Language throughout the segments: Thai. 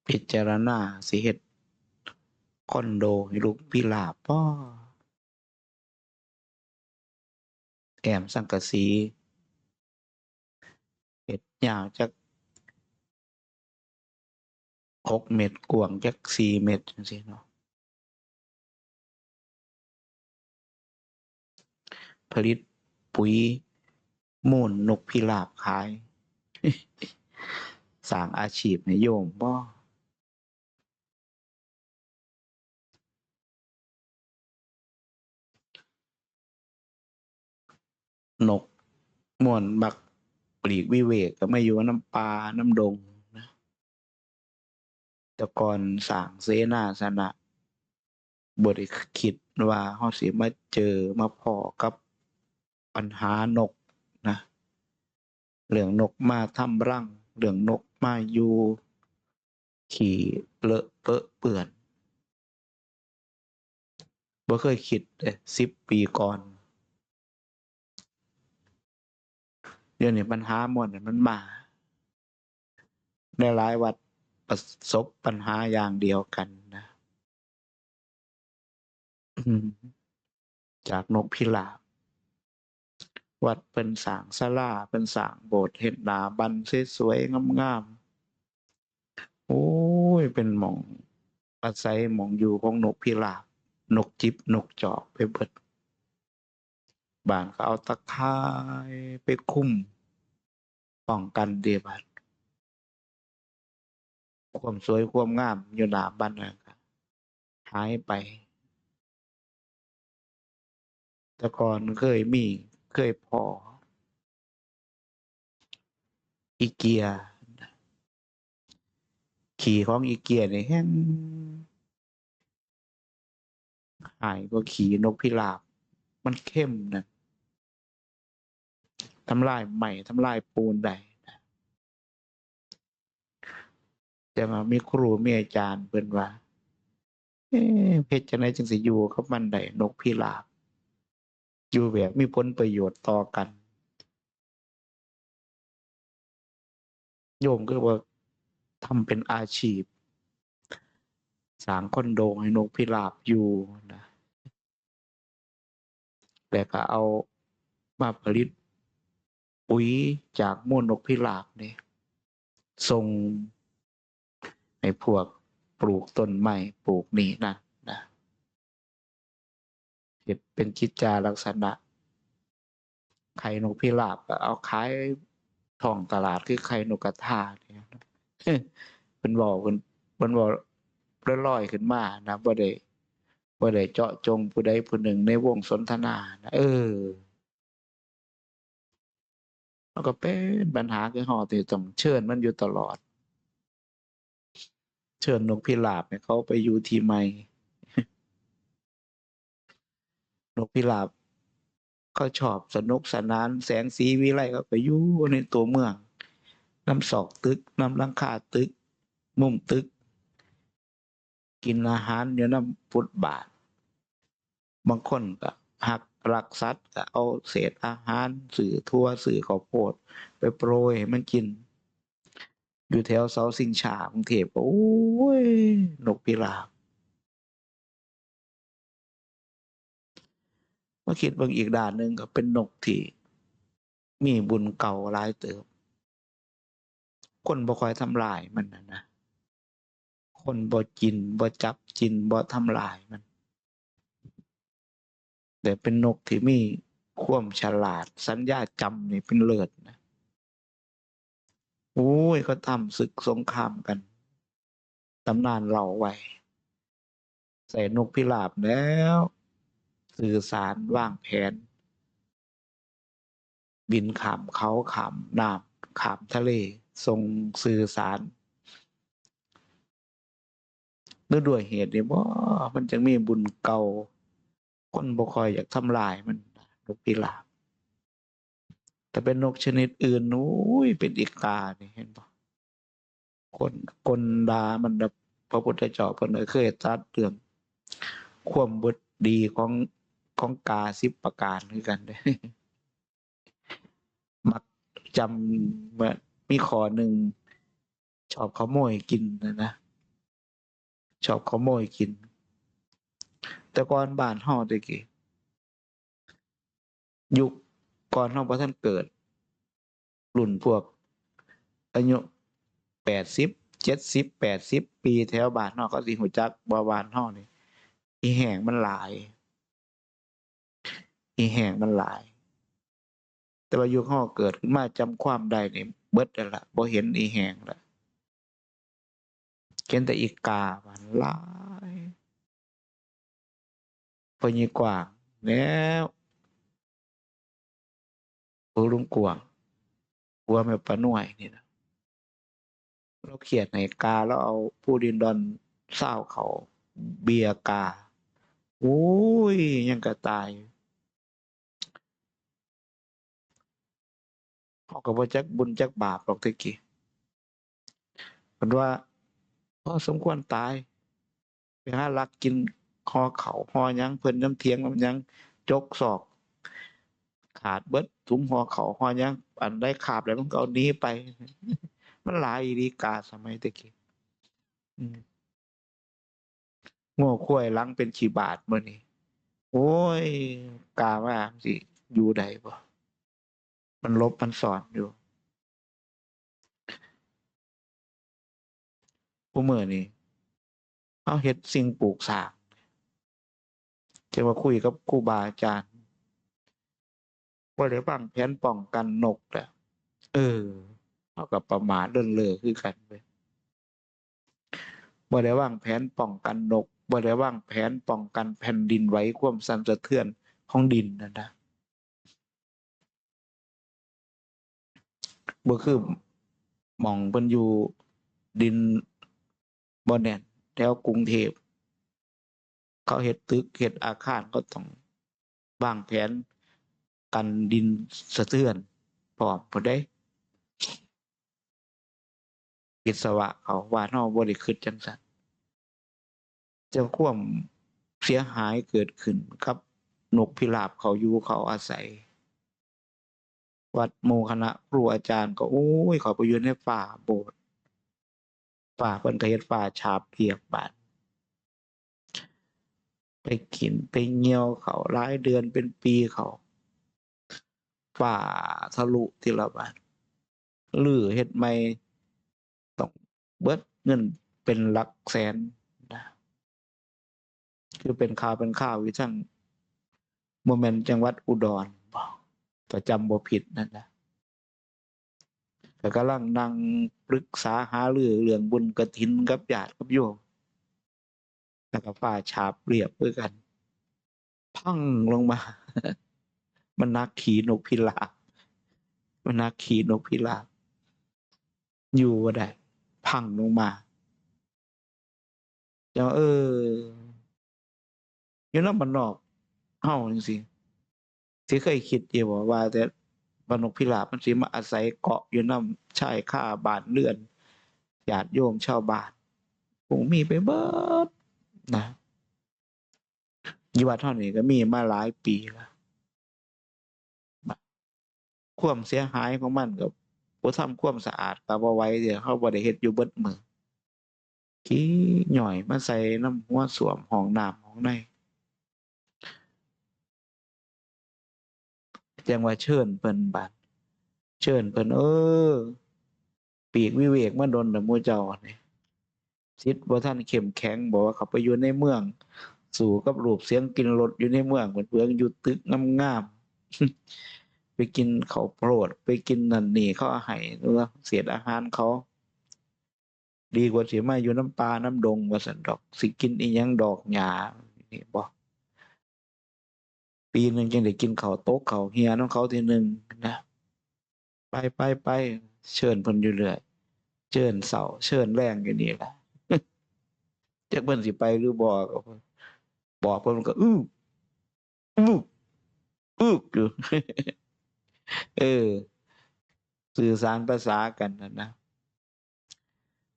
พิจารณาสิเฮ็ดคอนโดให้ลูกพิราบบ่แอมสังกะสีเฮ็ดยาวจัก6 เมตรกว้างจัก4 เมตรจังซี้เนาะผลิตปุ๋ยมูลนกพิราบขาย สร้างอาชีพให้โยมบ่นกม่วนมักปลีกวิเวกก็มาอยู่น้ำป่าน้ำดงนะแต่ก่อนสร้างเสนาสนะบ่ได้คิดว่าเราสิมาเจอมาพ้อกับปัญหานกนะเรื่องนกมาทำรังเรื่องนกมาอยู่ขี้เลอะเปอะเปื้อนบ่เคยคิดเลย10 ปีก่อนเดี๋ยวนี้ปัญหาหมดมันมาได้หลายวัดประสบปัญหาอย่างเดียวกันนะจากนกพิราบวัดเพิ่นสร้างศาลาเพิ่นสร้างโบสถ์เฮ็ดหน้าบันสวยๆงามๆโอ้ยเป็นหม้องอาศัยหม้องอยู่ของนกพิราบนกจิบนกจอกไปเบิดบ้านก็เอาตะข่ายไปคุมป้องกันเดะบัดความสวยความงามอยู่หน้าบ้านนั่นก็หายไปแต่ก่อนเคยพ้ออีเกียขี่ของอีเกียนี่แฮ่งหายกว่าขี่นกพิราบมันเข้มนะทำลายไหม้ทำลายปูนได้แต่ว่ามีครูมีอาจารย์เพิ่นว่าเพชรจั่งใดจังสิอยู่กับมันได้นกพิราบอยู่แบบมีผลประโยชน์ต่อกันโยมก็ว่าทำเป็นอาชีพสร้างคอนโดให้นกพิราบอยู่นะแล้วก็เอามาผลิตปุ๋ยจากมูลนกพิราบนี่ส่งให้พวกปลูกต้นไม้ปลูกนี่นั่นนะเฮ็ดเป็นกิจจาลักษณะไข่นกพิราบก็เอาขายท้องตลาดคือไข่นกกระทาเนี่ยเพิ่นเว้าเพิ่นเว้าลอยๆขึ้นมานะบ่ได้เจาะจงผู้ใดผู้หนึ่งในวงสนทนานะมันก็เป็นปัญหาคือเราที่ต้องเชิญมันอยู่ตลอดเชิญนกพิราบให้เขาไปอยู่ที่ใหม่นกพิราบเขาชอบสนุกสนานแสงสีวิไลเขาก็อยู่ในตัวเมืองนำซอกตึกนำหลังคาตึกมุมตึกกินอาหารอยู่นำฟุตบาทบางคนก็หักรักสัตว์ก็เอาเศษอาหารสื่อทั่วสื่อข้าวโพดไปโปรยให้มันกินอยู่แถวเสาชิงช้ากรุงเทพก็โอ้ยนกพิราบมาคิดเบิ่งอีกด้านหนึ่งก็เป็นนกที่มีบุญเก่าหลายเติบคนบ่ค่อยทำลายมันนะคนบ่กินบ่จับกินบ่ทำลายมันแต่เป็นนกที่มีความฉลาดสัญญาจำนี่เป็นเลิศนะโอ้ยเขาทำศึกสงครามกันตำนานเล่าไว้ใส่นกพิราบแล้วสื่อสารวางแผนบินข้ามเขาข้ามน้ำข้ามทะเลส่งสื่อสารด้วยเหตุนี้บ่มันจึงมีบุญเก่าคนบ่ค่อยอยากทำลายมันนกพิราบแต่เป็นนกชนิดอื่นนู้ยเป็นอีกานี่เห็นบ่คนคนด่ามันแบบพระพุทธเจ้าเพิ่นเคยตรัสเรื่องความบดีของกา10ประการคือกันเด้ มักจำเหมือนมีข้อหนึ่งชอบขโมยกินนะ ชอบขโมยกิน แต่ก่อนบ้านเฮาตะกี้ยุคก่อนเฮาบ่ทันเกิด รุ่นพวกอายุ80 70 80ปีแถวบ้านเฮาเขาสิรู้จักว่าบ้านเฮานี่อีแห้งมันหลายอีแห้งมันหลาย แต่ว่ายุคเฮาเกิดขึ้นมาจำความได้นี่เบิดแล้วล่ะบ่เห็นอีแห้งแล้วเห็นแต่อีกามันหลายพ่อใหญ่กว้างแล้วปู่ลุงกวางผัวแม่ป้านวยนี่นะเราเครียดให้กาแล้วเอาผู้ดินดอนเศร้าเขาเบียร์กาโอ้ยยังกะตายเขาก็บ่จักบุญจักบาปหรอกตะกี้เพิ่นว่าพอสมควรตายไปหาลักกินคอเขาหอหยังเพิ่นน้ำเถียงน้ำหยังจกศอกขาดเบิดถุงห่อเขาวห่อหยังอันใดขาบแล้วมันก็เอาหนีไปมันหลายอีหลีกาสมัยตะกี้อืมโง่ควายหลังเป็นขี้บาทมื้อนี้โอ้ยกาว่าสิอยู่ได้บ่มันลบมันซ่อนอยู่ซุมื้อนี้เฮาเฮ็ดสิ่งปลูกสร้างจะมาคุยกับครูบาอาจารย์บ่ได้วางแผนป้องกันนกแหละเออเฮาก็ประมาทเลินเล่อคือกันเว้ยบ่ได้วางแผนป้องกันนกบ่ได้วางแผนป้องกันแผ่นดินไหวความสั่นสะเทือนของดินนั่นนะบ่คือหม้องเพิ่นอยู่ดินบ่แน่นแถวกรุงเทพเขาเฮ็ดตึกเฮ็ดอาคารก็ต้องวางแผนกันดินสะเทือนพร้อมพู้นเดะวิศวะเขาว่าเฮาบ่ได้คิดจังซั้นแต่ความเสียหายเกิดขึ้นกับนกพิราบเขาอยู่เขาอาศัยวัดหมู่คณะครูอาจารย์ก็โอ้ยเขาไปอยู่ในป่าโบสถ์ป่าเพิ่นก็เฮ็ดป่าฉาบเรียบบาดไปกินไปเหี่ยวเขาหลายเดือนเป็นปีเขาฝ่าทะลุทีละบาดรื้อเฮ็ดใหม่ต้องเบิดเงินเป็นหลักแสนนะคือเป็นข่าวเป็นข่าวอยู่ทั้งบ่แม่นจังหวัดอุดรบ่ถ้าจำบ่ผิดนั่นนะก็กำลังนั่งปรึกษาหารือเรื่องบุญกฐินกับญาติกับโยมแล้วก็ฟ้าฉาบเรียบคือกันพังลงมามันนักขี่นกพิราบมันนักขี่นกพิราบอยู่บ่ได้พังลงมาจังว่าอยู่นำบ้านนอกเฮาจังซี่สิเคยคิดอยู่บ่ว่าแต่ว่านกพิราบมันสิมาอาศัยเกาะอยู่นำชายคาบ้านเรือนญาติโยมชาวบ้านคงมีไปเบิดนะอยู่วัดเฮานี่ก็มีมาหลายปีแล้วความเสียหายของมันก็บ่ทำความสะอาดก็บ่ไหวเดะเขาบ่ได้เฮ็ดอยู่เบิดมื้อขี้หย่อยมาใส่น้ำหัวส้วมห้องน้ำห้องในจังว่าเชิญเพิ่นบัดเชิญเพิ่นอปีกวิเวกมาดนเด้อหมู่เจ้านี่จิตบ่ทันเข้มแข็งบอกว่าเขาไปอยู่ในเมืองสู้กับรูปเสียงกินรสอยู่ในเมืองเพิ่นเบืองอยู่ตึกงามๆไปกินข้าวโพดไปกินนั่นนี่เขาให้หรือว่าเศษอาหารเขาดีกว่าสิมาอยู่น้ำป่าน้ำดงว่าซั่นดอกสิกินอีหยังดอกหญ้านี่บ่ปีหนึ่งจังได้กินข้าวโต๊ะข้าวเฮียน้ำเขาทีหนึ่งนะไปเชิญเพิ่นอยู่เรื่อยเชิญเสาร์เชิญแรงอยู่นี่แหละจักเพิ่นสิไปหรือบ่ก็บอกเพิ่นมันก็อื้ออยู่เออสื่อสารภาษากันนั่นนะ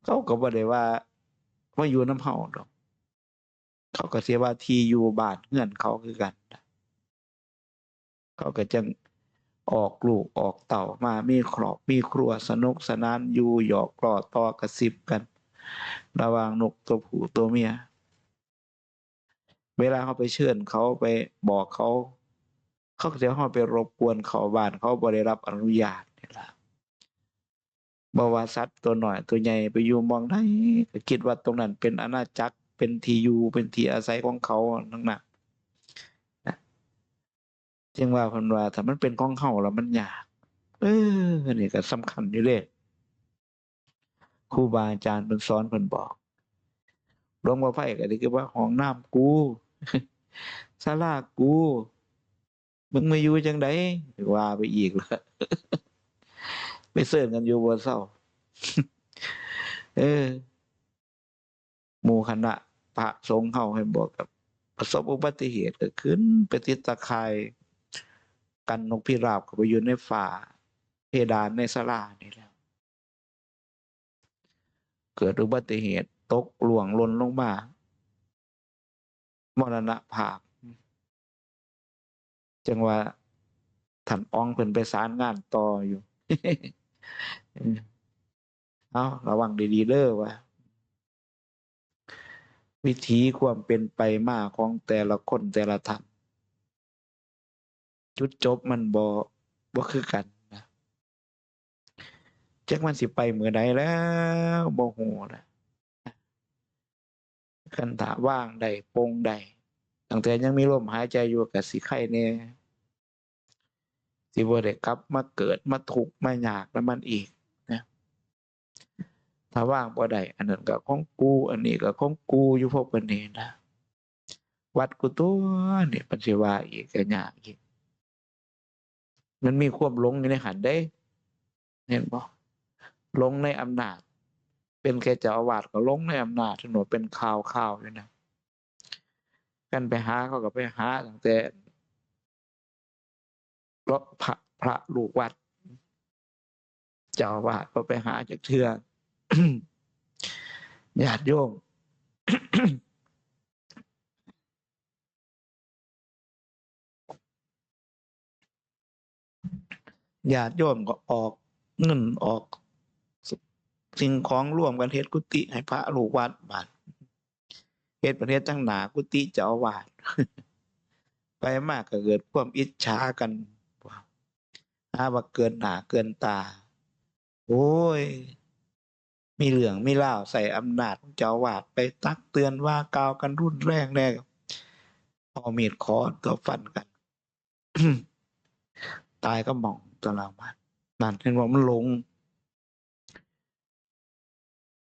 เขาก็บ่ได้ว่ามาอยู่นำเฮาดอกเขาก็สิว่าที่อยู่บ้านเรือนเขาคือกันนะเขาก็จังออกลูกออกเต้ามามีครอบมีครัวสนุกสนานอยู่หยอกล้อต่อกระซิบกัน ระหว่างนกตัวผู้ตัวเมียเวลาเขาไปเชิญเขาไปบอกเขาเขาก็จะเขาไปรบกวนเขาบ้านเขาบ่ได้รับอนุญาตนี่ล่ะบ่ว่าสัตว์ตัวหน่อยตัวใหญ่ไปอยู่หม้องใดก็คิดว่าตรงนั้นเป็นอาณาจักรเป็นที่อยู่เป็นที่อาศัยของเขาทั้งนั้นนะจึงว่าเพิ่นว่าถ้ามันเป็นของเฮาแล้วมันยากนี่ก็สำคัญอยู่เด้ครูบาอาจารย์เพิ่นสอนเพิ่นบอกหลวงพ่อไผก็ได้คือว่าห้องน้ำกู ศาลากูมึงมาอยู่จังไดว่าไปอีกแล้ว ไปเสิร์ชกันอยู่บ่เศร้า เออหมู่คณะพระสงฆ์เฮาให้บอกกับประสบอุบัติเหตุเกิดขึ้นไปติดตะข่ายกันนกพิราบเข้าไปอยู่ในฝาเพดานในศาลานี่แหล้วเกิดอุบัติเหตุตกหล่วงหล่นลงมามรณภาพจังว่าท่านอ๋องเพิ่นไปสารงานต่ออยู่ เออเอาระวังดีๆเด้อว่าวิถีความเป็นไปมาของแต่ละคนแต่ละท่านจุดจบมันบ่คือกันนะจักมันสิไปมื้อใดแล้วบ่ฮู้นะคันถ้าว่างได้โปร่งได้ตั้งแต่ยังมีลมหายใจอยู่ก็สิไข้แน่สิบ่ได้กลับมาเกิดมาทุกข์มายากนำมันอีกนะถ้าว่างบ่ได้อันนั้นก็ของกูอันนี้ก็ของกูอยู่พวกเพิ่นนี่นะวัดกูตัวนี่เพิ่นสิว่าอีกก็ยากอีกมันมีความหลงอยู่ในหันเด้เห็นบ่หลงในอำนาจเป็นแค่เจ้าอาวาสก็หลงในอำนาจถนนเป็นข่าวๆอยู่นะกันไปหาเขาก็ไปหาตั้งแต่พระลูกวัดเจ้าอาวาสก็ไปหาจักเทื่อ ญาติโยม ญาติโยมก็ออกเงินออกสิ่งของร่วมกันเฮ็ดกุฏิให้พระลูกวัดบาดเฮ็ดประเทศจังหนากุฏิเจ้าอาวาส ไปมากก็เกิดความอิจฉากันหาว่าเกินหน้าเกินตาโอ้ยมีเรื่องมีราวใส่อำนาจของเจ้าอาวาสไปตักเตือนว่ากล่าวกันรุนแรงแน่เอามีดค้อนก็ฟันกัน ตายก็หม่องตารางบาดนั่นเห็นว่ามันลง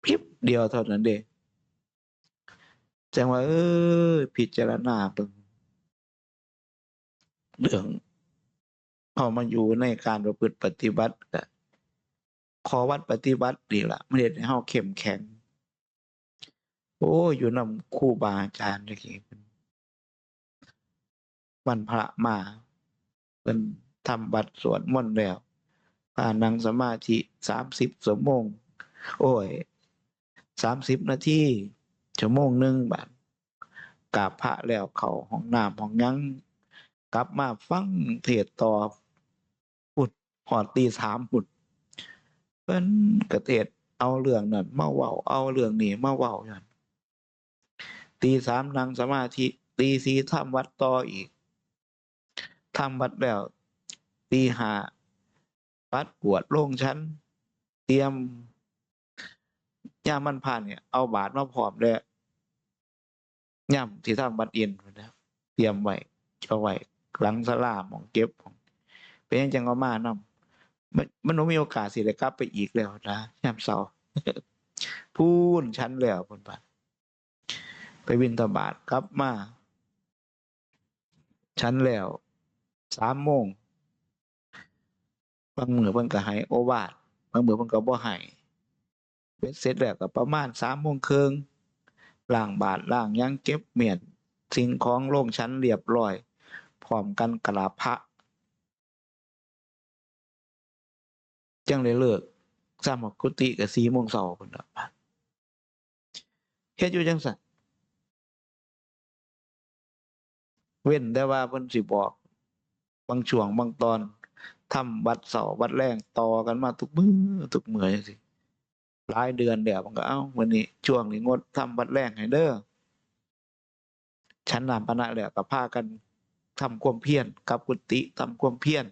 พริบเดียวเท่านั้นเองแจ้งว่าพิจารณาเบิ่งเรื่องเอามาอยู่ในการประพฤติปฏิบัติก็ขอวัดปฏิบัตินี่ล่ะมันเฮ็ดให้เฮาเข้มแข็งโอ้อยู่นำครูบาอาจารย์จังซี่วันพระมาเพิ่นทำวัดสวดมนต์แล้วพานั่งสมาธิ30ชั่วโมงโอ้ย30นาทีชั่วโมงหนึ่งบาดกราบพระแล้วเข้าห้องน้ำห้องหยังกลับมาฟังเทศน์ต่อพุดฮอดตี3พุดเพิ่นก็เทศน์เอาเรื่องนั้นมาเว้าเอาเรื่องนี้มาเว้าอยู่หั่นตี3นั่งสมาธิตี4ทำวัดต่ออีกทำวัดแล้วตี5ปัดกวาดโรงชั้นเตรียมยามมันผ่านเนี่ยเอาบาตรมาพร้อมแล้วยามสิทำวัดเย็นพู้นแหล้วเตรียมไว้เอาไว้หลังศาลาหม้องเก็บของเป็นหยังจังเอามานำมันบ่มีโอกาสสิได้กลับไปอีกแล้วนะยามเช้า พู้นชั้นแล้วพู้นบัดไปบิณฑบาตกลับมาฉันแล้ว3โมงบางมื้อเพิ่นก็ให้โอวาทบางมื้อเพิ่นก็บ่ให้เบ็ดเสร็จแล้วก็ประมาณ3:30ล้างบาตรล้างหยังเก็บเมียนสิ่งของลงชั้นเรียบร้อยพร้อมกันกราบพระจังได้เลิกซ้ำกุฏิก็4โมงเช้าพู้นล่ะเฮ็ดอยู่จังซั้นเว้นแต่ว่าเพิ่นสิบอกบางช่วงบางตอนทำวัดเช้าวัดแลงต่อกันมาทุกมื้อจังซี่ หลายเดือนเดี๋ยวมันก็วันนี้ช่วงนี้งดทำวัดแรงให้เด้อฉันนำปณะแล้วก็พากันทำความเพียรกับกุฏิทำความเพียร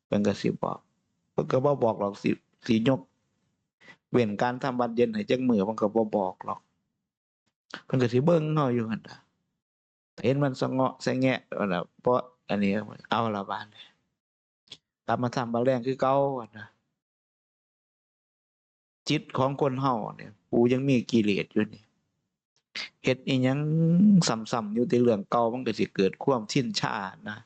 เป็นก็สิบอกเพิ่นก็บ่บอกหรอกสิยกเว้นการทำวัดเย็นให้จักมื้อมันก็บ่บอกหรอกเพิ่นก็สิเบิ่งเฮาอยู่หั่นน่ะเห็นมันสะเงาะสะแงะนั่นน่ะเพราะอันนี้เอาละบาดนี้กลับมาทำวัดแรงคือเก่าหั่นน่ะจิตของคนเฮาเนี่ยกูยังมีกิเลสอยู่นี่เฮ็ดอีหยังซ้ำๆอยู่แต่เรื่องเก่ามันก็สิเกิดความชินชานะ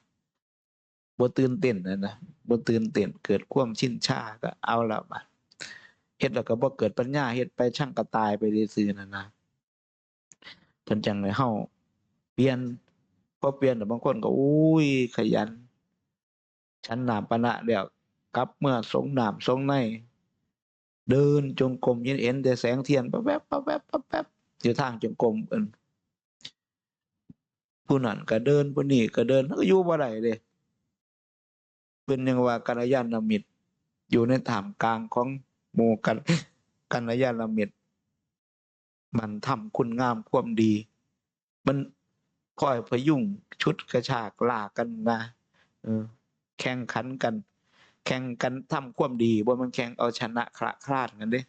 บ่ตื่นเต้นนะบ่ตื่นเต้นเกิดความชินชาก็เอาละบาดเฮ็ดแล้วก็บ่เกิดปัญญาเฮ็ดไปช่างก็ตายไปซื่อๆนั่นนะเพิ่นจังให้เฮาเปลี่ยนพอเปลี่ยนแล้วบางคนก็อุ้ยขยันฉันน้ำปานะแล้วกลับเมื่อสงน้ำสงในเดินจงกรมเห็นแต่แสงเทียนแป๊บๆๆๆๆอยู่ทางจงกรมเอิ้นผู้นั้นก็เดินผู้นี้ก็เดินมันก็อยู่บ่ได้เดะเพิ่นยังว่ากัลยาณมิตรอยู่ในท่ามกลางของหมู่กัลยาณมิตรมันทำคุณงามความดี มันคอยพยุงชุดกระชากลากกันนะเออแข่งขันกัน แข่งกันทำความดีบ่มันแข่งเอาชนะคละคลาดกันเด้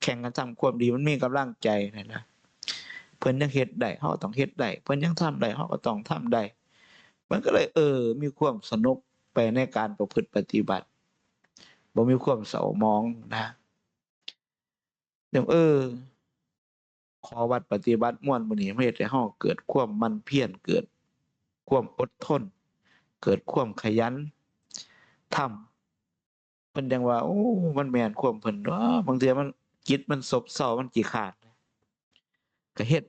แข่งกันทำความดีมันมีกำลังใจนะเพิ่นยังเฮ็ดได้เฮาต้องเฮ็ดได้เพิ่นยังทำได้เฮาก็ต้องทำได้มันก็เลยมีความสนุกไปในการประพฤติปฏิบัติบ่มีความเศร้าหมองนะเดี๋ยวขอวัดปฏิบัติม่วนมื้อนี้มาเฮ็ดให้เฮาเกิดความมั่นเพียรเกิดความอดทนเกิดความขยันทำเพิ่นจังว่าโอ้มันแม่นความเพิ่นเนาะบางเทื่อมันจิตมันซบเซามันขี้คร้านก็เฮ็ด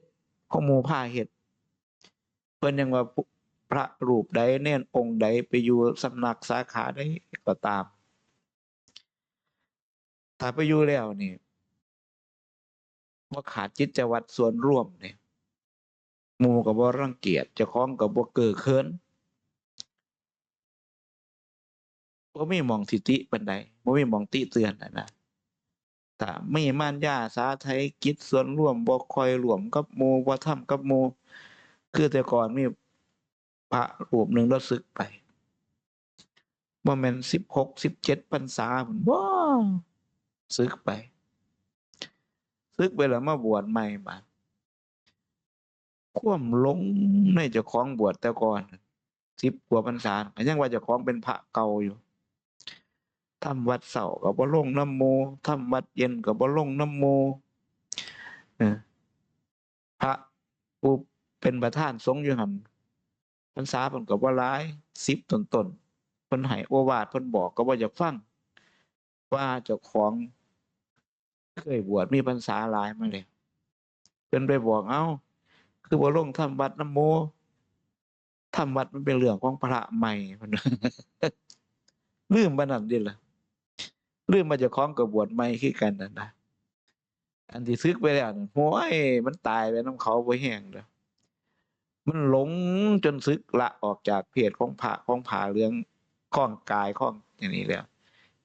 ของหมู่พาเฮ็ดเพิ่นยังว่าพระรูปใดเณรองค์ใดไปอยู่สำนักสาขาใดก็ตามถ้าไปอยู่แล้วนี่บ่ขาดกิจวัตรส่วนร่วมนี่หมู่ก็บ่รังเกียจเจ้าของก็บ่เก้อเขินบ่มีหม้องสิติปานใดบ่มีหม้องติเตือนอะนะถ้ามีมารยาสาไถกิจส่วนร่วมบ่ค่อยร่วมกับหมู่บ่ทำกับหมู่คือแต่ก่อนมีพระรูปหนึ่งเลาสึกไปบ่แม่น16-17พรรษาพู้นบ่สึกไปสึกไปแล้วมาบวชใหม่บัดความหลงในเจ้าของบวชแต่ก่อน10กว่าพรรษาก็ยังว่าเจ้าของเป็นพระเก่าอยู่ทำวัดเช้าก็บ่ลงนำหมู่ทำวัดเย็นก็บ่ลงนำหมู่เออพระผู้เป็นประธานสงฆ์อยู่หั่นพรรษาเพิ่นก็บ่หลาย10ต้นๆเพิ่นให้โอวาทเพิ่นบอกก็บ่อยากฟังว่าเจ้าของเคยบวชมีพรรษาหลายมาแล้วเพิ่นไปบอกเอ้าคือบ่ลงทำวัดนำหมู่ทำวัดมันเป็นเรื่องของพระใหม่เพิ่นว่าลืมปานนั้นติล่ะลืมว่าเจ้าของก็บวชใหม่คือกันนั่นนะอันที่สึกไปแล้วนั่นโอ้ยมันตายไปนำเขาบ่แห้งเด้อมันหลงจนสึกละออกจากเพศของพระของผ้าเหลืองคล้องกายคล้องอันนี้แล้ว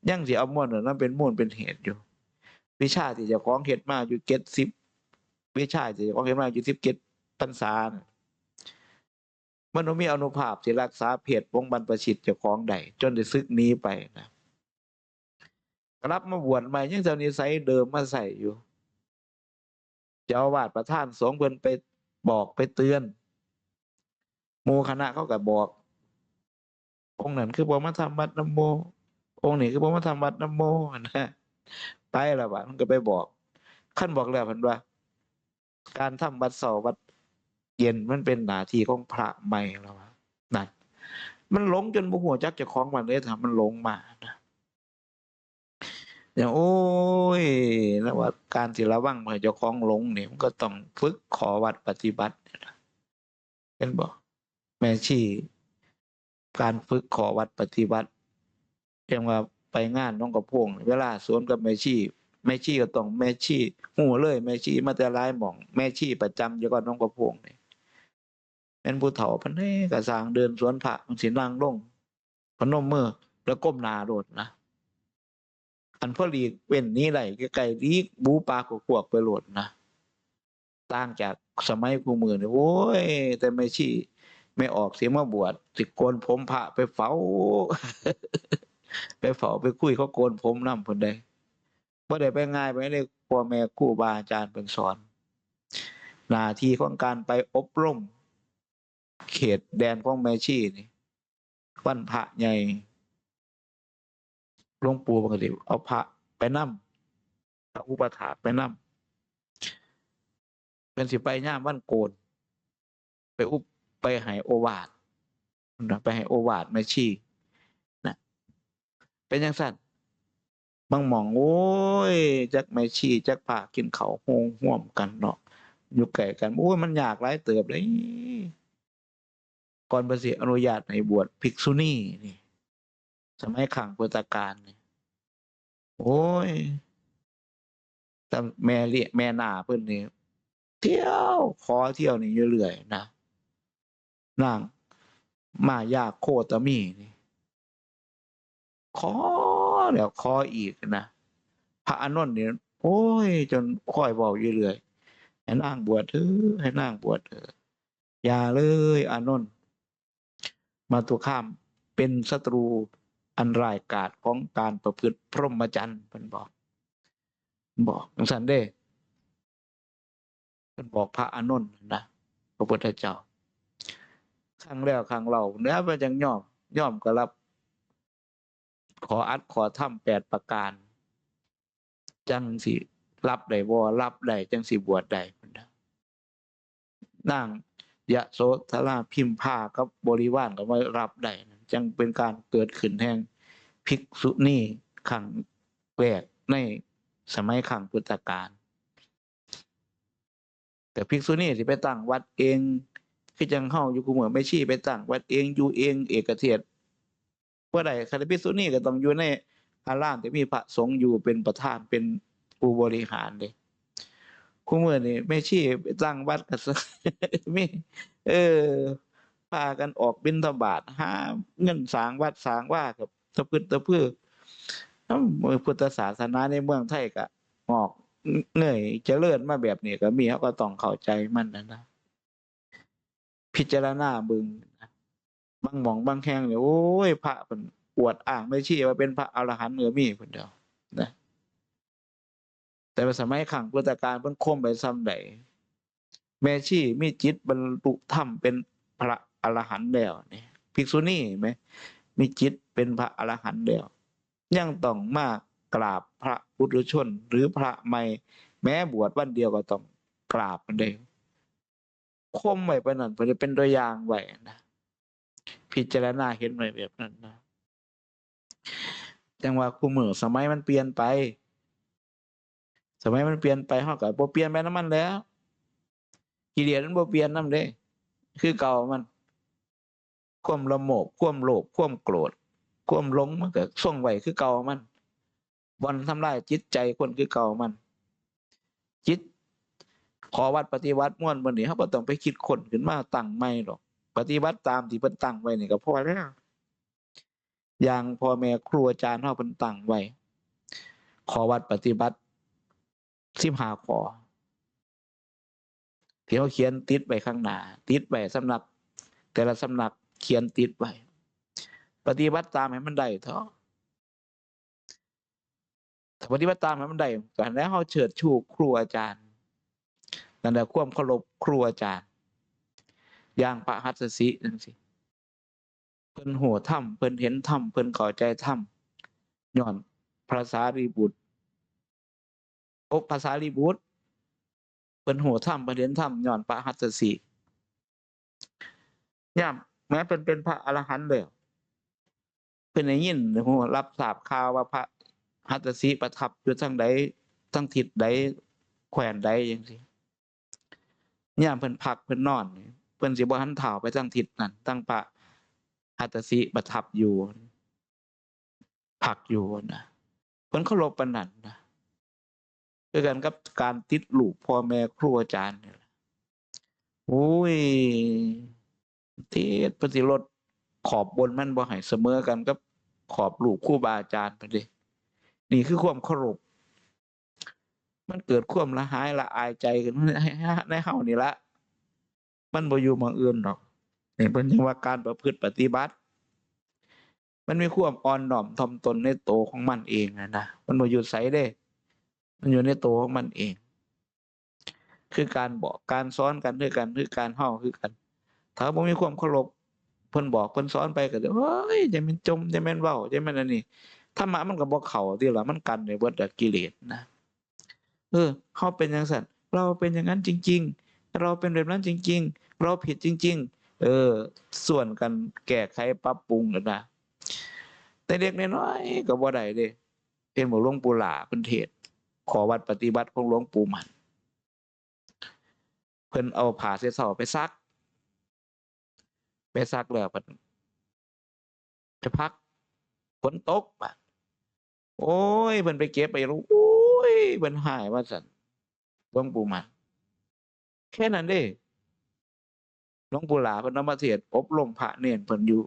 ยังสิเอาม่วนอันนั้นเป็นมูลเป็นเหตุอยู่วิชาที่เจ้าของเฮ็ดมาอยู่70วิชาที่เจ้าของเฮ็ดมาอยู่17พรรษาน่ะมันบ่มีอานุภาพสิรักษาเพศของบรรพชิตเจ้าของได้จนได้สึกหนีไปนะกลับมาบวชใหม่ยังจะเอานิสัยเดิมมาใส่อยู่เจ้าอาวาสประธานสงฆ์เพิ่นไปบอกไปเตือนหมู่คณะเขาก็บอกองค์นั้นคือบ่มาทำวัดนำหมู่องค์นี้คือบ่มาทำวัดนำหมู่นะไปแล้วบัดมันก็ไปบอกคันบอกแล้วเพิ่นว่าการทำวัดเช้าวัดเย็นมันเป็นหน้าที่ของพระใหม่แล้วว่านั่นมันหลงจนบ่ฮู้จักเจ้าของมันเลยถ้ามันหลงมานะอย่างโอ๊ยแล้วว่าการสิระวังบ่ให้เจ้าของหลงนี่มันก็ต้องฝึกขอวัดปฏิบัตินี่ล่ะเห็นบ่แม่ชีการฝึกขอวัดปฏิบัติอย่างว่าไปงานหนองกระโพงเวลาสวนกับแม่ชีแม่ชีก็ต้องแม่ชีฮู้เลยแม่ชีมาแต่หลายหม้องแม่ชีประจำอยู่กับหนองกระโพงนี่แม่นผู้เฒ่าปานใดก็สร้างเดินสวนพระมันสินั่งลงพนมมือแล้วก้มหน้าโลดนะ อันพอหลีกเว้นนี้ไรไกลๆลีกบูปลากขวกไปโหลดนะต่างจากสมัยกูมือเนี่ยโว้ยแต่ไม่ชี้ไม่ออกเสียมาบวชสิโกนผมพระไปเฝ้า ไปเฝ้าไปคุยเขาโกนผมนำคนใดบ่ได้ไปง่ายไปเลยพ่อแม่ครูบาอาจารย์เป็นสอนหน้าที่ของการไปอบรมเขตแดนของแม่ชีนี่วันพระใหญ่หลวงปู่ปกติเอาพระไปนำพระอุปถากไปนำเป็นสิไปย่ามวันโกนไปอุปไปให้โอวาทนะไปให้โอวาทแม่ชีนะเป็นจังซั่นบางหม่องโอ้ยจักแม่ชีจักพระกินข้าวโฮงร่วมกันเนาะอยู่ใกล้กันโอ้ยมันยากหลายเติบเลยก่อนเพิ่นสิอนุญาตให้บวชภิกษุณีนี่สมัยครั้งพุทธกาลนี่โอ้ยแต่แม่เลี้ยแม่นาเพิ่นนี่เที่ยวขอเที่ยวนี่อยู่เรื่อยนะนางมายาโคตมีนี่ขอแล้วขออีกนะพระอานนท์นี่โอ้ยจนค่อยเว้าอยู่เรื่อยให้นางบวชเถอะให้นางบวชเถอะอย่าเลยอานนท์มาตุคามเป็นศัตรูอันร้ายกาจของการประพฤติพรหมจรรย์เพิ่นบอกจังซั่นเด้เพิ่นบอกพระอานนท์นะพระพุทธเจ้าครั้งแล้วครั้งเล่าเนื้อมันจังยอมก็รับขออัดขอทำ8ประการจังสิรับได้บ่รับได้จังสิบวชได้พุ่นน่ะนางยโสธราพิมพากับบริวารก็มารับได้จังเป็นการเกิดขึ้นแห่งภิกษุณีครั้งแรกในสมัยครั้งพุทธกาลแต่ภิกษุณีสิไปตั้งวัดเองคือจังเฮาอยู่คุมื้อไม่ชี้ไปตั้งวัดเองอยู่เองเอกเทศบ่ได้คันภิกษุณีก็ต้องอยู่ในอารามที่มีพระสงฆ์อยู่เป็นประธานเป็นผู้บริหารเด้คุมื้อนี้แม่ชีไปตั้งวัดก็มีเออพากันออกบิณฑบาตหาเงินสร้างวัดสร้างว่ากับตะพึดตะพือพุทธศาสนาในเมืองไทยก็งอกเงยเจริญมาแบบนี้ก็มีเขาก็ต้องเข้าใจมันนะพิจารณาเบิ่งบางหม่องบางแห่งเนี่ยโอ้ยพระเพิ่นอวดอ้างไม่ชี้ว่าเป็นพระอรหันต์ก็มีเพิ่นเดียวนะแต่ว่าสมัยครั้งพุทธกาลเพิ่นข่มไปส่ำใดแม่ชีมีจิตบรรลุธรรมเป็นพระอรหันต์แล้วนี่ภิกษุณีแหมมีจิตเป็นพระอรหันต์แล้วยังต้องมากราบพระปุถุชนหรือพระใหม่แม้บวชวันเดียวก็ต้องกราบมันเด้ข่มไว้ปานนั้นเพิ่นจะเป็นตัวอย่างไว้นะพิจารณาเห็นไว้แบบนั้นนะจังว่าคุมื้อสมัยมันเปลี่ยนไปสมัยมันเปลี่ยนไปเฮาก็บ่เปลี่ยนไปนำมันแหล้วกิเลสมันบ่เปลี่ยนนำเด้คือเก่ามันความละโมบความโลภความโกรธความหลงมันก็ทรงไว้คือเก่ามันบ่อนทำลายจิตใจคนคือเก่ามันจิตขอวัดปฏิวัติม่วนบ่นี่เฮาบ่ต้องไปคิดค้นขึ้นมาตั้งใหม่ดอกปฏิบัติตามที่เพิ่นตั้งไว้นี่ก็พอแล้วอย่างพ่อแม่ครูอาจารย์เฮาเพิ่นตั้งไว้ขอวัดปฏิบัติ15ข้อที่เขาเขียนติดไว้ข้างหน้าติดไว้สำนักแต่ละสำนักเขียนติดไว้ปฏิบัติตามให้มันได้เถาะถ้าปฏิบัติตามให้มันได้ก็ให้เฮาเชิดชูครูอาจารย์นั่นแหละความเคารพครูอาจารย์อย่างพระหัตถสิจังซี่เพิ่นฮู้ธรรมเพิ่นเห็นธรรมเพิ่นเข้าใจธรรมญ้อนพระสารีบุตรพระสารีบุตรเพิ่นฮู้ธรรมเพิ่นเห็นธรรมญ้อนพระหัตถสิยามแม้เพิ่นเป็นพระอรหันต์แล้วเพิ่นได้ยินฮู้รับทราบข่าวว่าพระหัตถสิประทับอยู่ทางใดทางทิศใดแคว้นใดจังซี่ยามเพิ่นพักเพิ่นนอนนี่เพิ่นสิบ่หันเท้าไปทางทิศนั้นทางพระหัตถสิประทับอยู่พักอยู่นะเพิ่นเคารพปานนั้นนะคือกันกับการติดลูกพ่อแม่ครูอาจารย์นี่ล่ะโอ้ยเทศเพิ่นสิลดขอบบนมันบ่ให้เสมอกันกับขอบลูกครูบาอาจารย์เพิ่นเดะ นี่คือความเคารพมันเกิดความละหายละอายใจขึ้นในเฮานี่ละมันบ่อยู่หม้องอื่นดอกนี่เพิ่นยังว่าการประพฤติปฏิบัติมันมีความอ่อนน้อมถ่อมตนในตัวของมันเองนะมันบ่อยู่ไสเด้มันอยู่ในตัวของมันเองคือการบอกการสอนกันคือกันคือการเฮาคือกันถ้าบ่มีความเคารพเพิ่นบอกเพิ่นสอนไปก็เฮ้ยจะแม่นจมจะแม่นเว้าจะแม่นอันนี้ธรรมะมันก็บ่เข้าติล่ะมันกันไว้เบิดอะกิเลสนะเขาเป็นจังซั่นเราเป็นอย่างนั้นจริงๆเราเป็นแบบนั้นจริงๆเราผิดจริงๆส่วนกันแก้ไขปรับปรุงกันนะแต่เด็กน้อยๆก็บ่ได้เด้เห็นบอกหลวงปู่หลาเพิ่นเทศน์ขอวัดปฏิบัติของหลวงปู่มั่นเพิ่นเอาผ้าเช็ดเท้าไปซักแล้วเพิ่นไปพักฝนตกบัดโอ๊ยเพิ่นไปเก็บไปโอ๊ยเพิ่นหายว่าซั่นหลวงปู่มั่นแค่นั้นเด้หลวงปู่หลาเพิ่นเอามาเทศน์อบรมพระเณรเพิ่นอยู่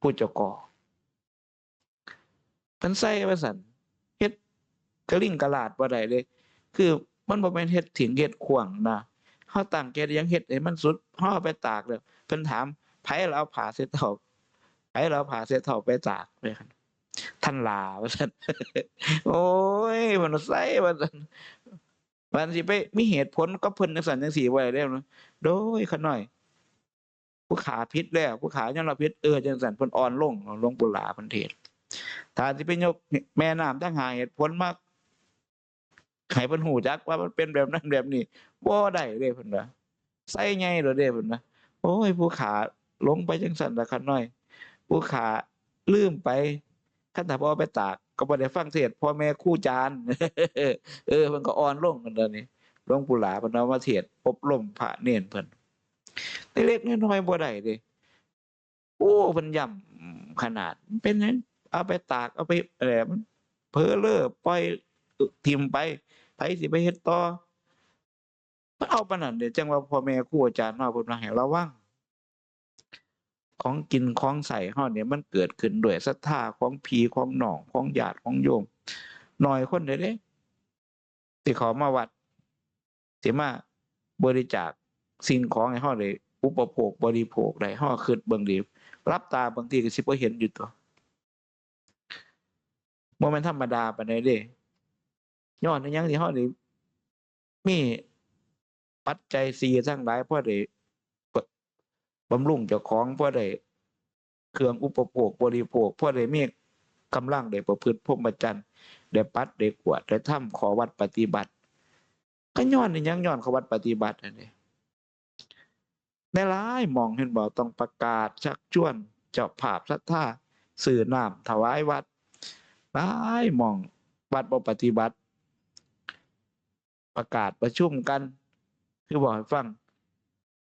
พุทธเจ้ากเพิ่นใส่ว่าซั่นเฮ็ดกะลิ่งกะลาดบ่ได้เดะคือมันบ่แม่นเฮ็ดถิงเฮ็ดขว้างนะเฮาตั้งใจยังเฮ็ดให้มันสุดเฮาเอาไปตากแล้วเพิ่นถามไผล่ะเอาผ้าเช็ดเท้าไผล่ะเอาผ้าเช็ดเท้าไปตากว่าซั่นท่านลาว่าซั่นโอ๊ยมันใส่ว่าซั่นมันสิไปมีเหตุผลกับเพิ่นจังซั่นจังซี่บ่ได้เดะโดยขาน้อยผู้ขาผิดแล้วผู้ขายอมรับผิดจังซั่นเพิ่นอ่อนลงหลวงปู่หลาเพิ่นเทศน์ถ้าสิไปยกแม่น้ำตั้งหาเหตุผลมาให้เพิ่นรู้จักว่ามันเป็นแบบนั้นแบบนี้บ่ได้เด้เพิ่นว่าใส่ใหญ่แล้วเด้เพิ่นว่าโอ้ยผู้ขาหลงไปจังซั่นล่ะขาน้อยผู้ขาลืมไปคันถ้าบ่เอาไปตากก็บ่ได้ฟังเทศน์พ่อแม่ครูอาจารย์เพิ่นก็อ่อนลงกันเดี๋ยวนี้หลวงปู่หลาเพิ่นเอามาเทศน์อบรมพระเณรเพิ่นเล็กๆน้อยๆบ่ได้เดะโอ้เพิ่นย้ำขนาดเป็นหยังเอาไปตากเอาไปมันเผลอเร้อปล่อยถิ้มไปไผสิไปเฮ็ดต่อมันเอาปานนั้นเดะจังว่าพ่อแม่ครูอาจารย์เนาะเพิ่นว่าให้ระวังของกินของใช้เฮาเนี่ยมันเกิดขึ้นด้วยศรัทธาของพี่ของน้องของญาติของโยมน้อยคนเดะที่เขามาวัดสิมาบริจาคสิ่งของให้เฮาได้อุปโภคบริโภคได้เฮาก็คิดเบิ่งดีรับตาบางทีก็สิบ่เห็นอยู่ตั่วบ่แม่นธรรมดาปานใดเดะญ้อนอิหยังที่เฮาได้มีปัจจัย4ทั้งหลายพอได้บบำรุงเจ้าของพอได้เครื่องอุปโภคบริโภคพอได้มีกำลังได้ประพฤติพรหมจรรย์ได้ปัดได้กวาดได้ทำข้อวัดปฏิบัติก็ย้อนอิหยังย้อนข้อวัดปฏิบัตินั่นเดะในหลายหม้องเห็นบ่ต้องประกาศชักชวนเจ้าภาพศรัทธาซื้อน้ำถวายวัดหลายหม้องวัดบ่ปฏิบัติประกาศประชุมกันคือบอกให้ฟัง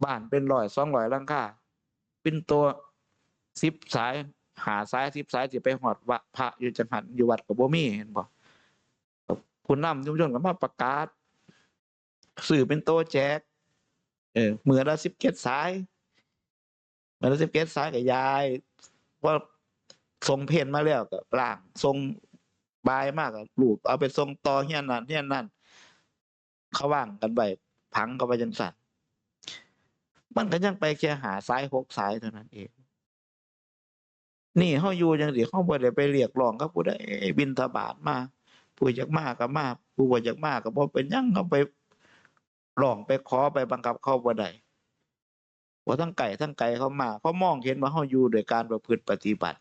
บ้านเป็น100 200หลังคาปิ่นโต10 สาย5 สาย10 สายสิไปฮอดวัดพระอยู่จังหั้นอยู่วัดก็บ่มีเห็นบ่ผู้นำชุมชนก็มาประกาศซื้อปิ่นโตแจกมื้อละ17 สายมื้อละ17 สายก็ย้ายพอส่งเพนมาแล้วก็ล้างส่งบ่ายมาก็ลูกเอาไปส่งต่อเฮียนนั้นเฮียนนั้นเขาวางกันไว้ผังเข้าไปจังซั้นมันก็ยังไปแค่5 สาย6 สายเท่านั้นเองนี่เฮาอยู่จั่งซี้เฮาบ่ได้ไปเรียกร้องกับผู้ใดบิณฑบาตมาผู้อยากมาก็มาผู้บ่อยากมาก็บ่เป็นหยังเฮาไปร้องไปขอไปบังคับเขาบ่ได้เพราะทั้งไกลเขามาเขามองเห็นว่าเฮาอยู่ด้วยการประพฤติปฏิบัติ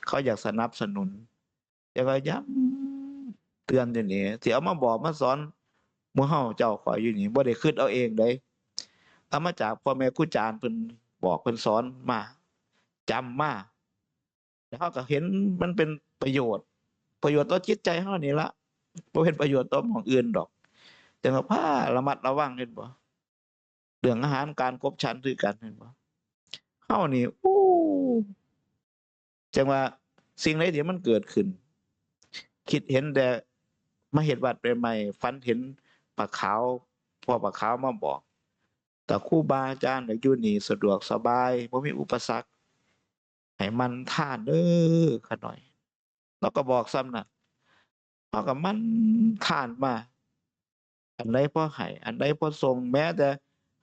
เขาอยากสนับสนุนแต่ก็ย้ำเตือนอยู่นี่สิเอามาบอกมาสอนหมู่เฮาเจ้าข้อยอยู่นี่บ่ได้คิดเอาเองเดะเอามาจากพ่อแม่ครูอาจารย์เพิ่นบอกเพิ่นสอนมาจำมาแล้วเราก็เห็นมันเป็นประโยชน์ต่อจิตใจเรานี่ล่ะบ่เป็นประโยชน์ต่อหม้องอื่นดอกแต่ว่าพาระมัดระวังเห็นบ่เรื่องอาหารการคบฉันคือกันเห็นบ่เรานี่จังว่าสิ่งใดที่มันเกิดขึ้นคิดเห็นแต่มาเฮ็ดวัดใหม่ๆฝันเห็นปลาขาวพ่อปลาขาวมาบอกแต่ครูบาอาจารย์น่ะอยู่นี่สะดวกสบายบ่มีอุปสรรคให้มันทานเด้อขาน้อยเราก็บอกซ้ำนั้น เขาก็มันทานมาอันใดพอให้อันใดพอทรงแม้แต่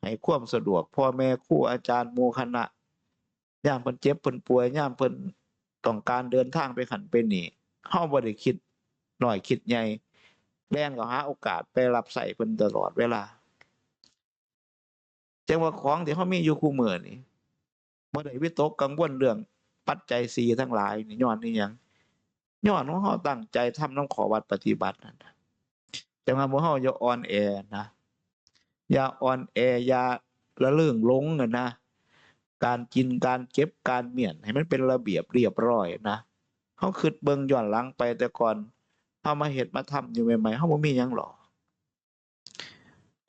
ให้ความสะดวกพ่อแม่ครูอาจารย์หมู่คณะยามเพิ่นเจ็บเพิ่นป่วยยามเพิ่นต้องการเดินทางไปหั้นไปนี่เฮาบ่ได้คิดน้อยคิดใหญ่แล่นเข้าหาโอกาสไปรับใช้เพิ่นตลอดเวลาจังว่าของที่เฮามีอยู่คุมื้อนี้บ่ได้วิตกกังวลเรื่องปัจจัย4ทั้งหลายนี่ญ้อนอิหยังย้อนว่าเฮาตั้งใจทำนำข้อวัดปฏิบัตินั่นน่ะจังว่าหมู่เฮาอย่าอ่อนแอนะอย่าอ่อนแออย่าละเริงหลงอะนะการกินการเก็บการเมียนให้มันเป็นระเบียบเรียบร้อยนะเฮาคิดเบิ่งย้อนหลังไปแต่ก่อนเฮามาเฮ็ดมาทำอยู่ใหม่ๆเฮาบ่มีหยังหรอก